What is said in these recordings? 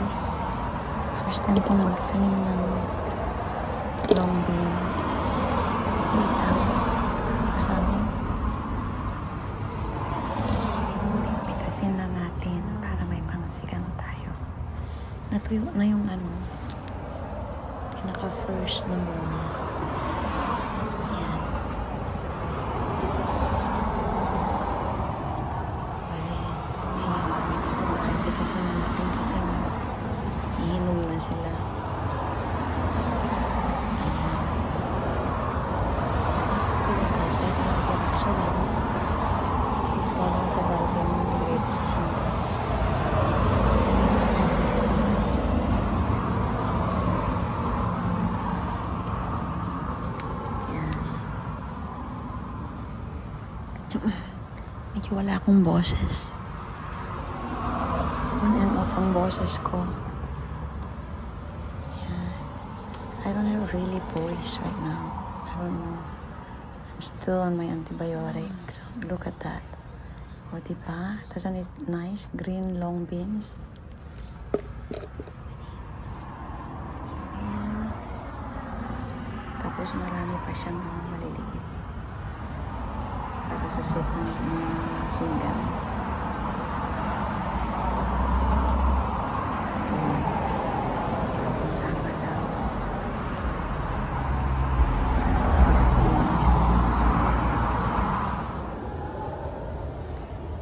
guys. First time kong magtanim ng long bean, sitaw. Tapos sabi, pitasin na natin para may pangsigang tayo. Natuyo na yung pinaka-first na muna. Yan. Bale, ayan, pitasin na natin kasi ihinom na sila. Guys, kahit naman pero sa win, at least galing sa garden, nilagay ko sa sinigang. Medyo wala akong boses. On and off ang boses ko. Yeah. I don't have really voice right now. I don't know. I'm still on my antibiotic. So look at that. O diba? Doesn't it nice? Green long beans. Ayan. Tapos marami pa siyang maliliit. Para sa second na sinigang. Tama lang. Kasi sila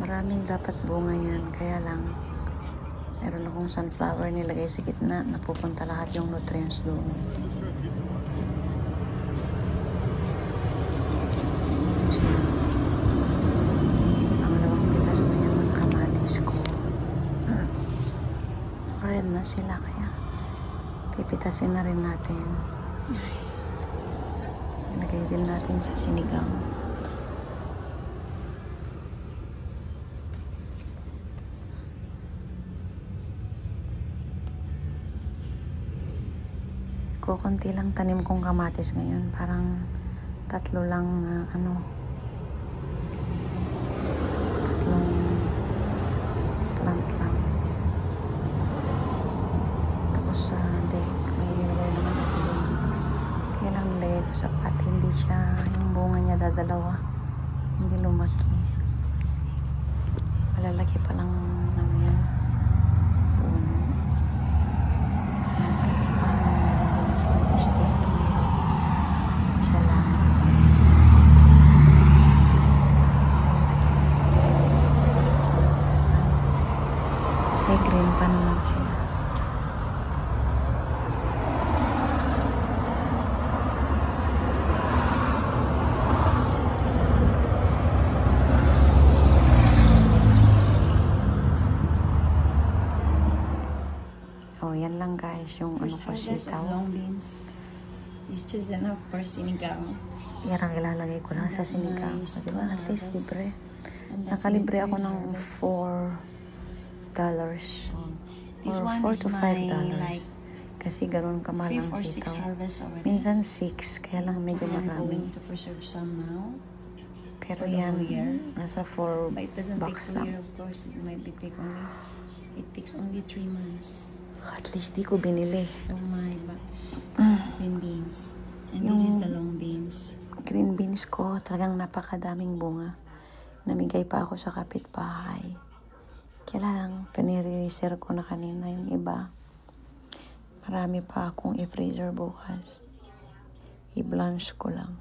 maraming dapat bunga yan. Kaya lang meron akong sunflower nilagay sa gitna. Napupunta lahat yung nutrients doon. Red na sila kaya pipitasin na rin natin. Ilagay din natin sa sinigang. Kukunti lang tanim kong kamatis ngayon. Parang 3 lang na tatlong plant lang. Sa deck, may nilagay naman ako doon. Kaya lang nilagay ko sa pot. Hindi siya, yung bunga niya dadalawa. Hindi lumaki. Malalaki pa lang yan. Puno. Ayan, paano meron din stick tomato. Isa lang. Kasi green pa naman sila. Oh, yan lang guys, yung sitaw. Long beans is just enough for sinigang. Yan ang ilalagay ko lang sa sinigang. Nice. Diba? At least libre. Nakalibre ako ng $4. This Or one $4 is to $5. like Kasi ganun kamahal ang 5 or 6 sitaw. harvests already. Minsan 6, kaya lang medyo I'm marami. going to preserve some now. Pero for the yan, whole year. nasa 4 But it doesn't take bucks a lang. year, of course. It takes only 3 months. At least di ko binili. Oh my, but green beans. And this is the long beans. Green beans ko, talagang napakadaming bunga. Namigay pa ako sa kapitbahay. Kaya lang, pinire-reserve ko na kanina yung iba. Marami pa akong i-freezer bukas. I-blanch ko lang.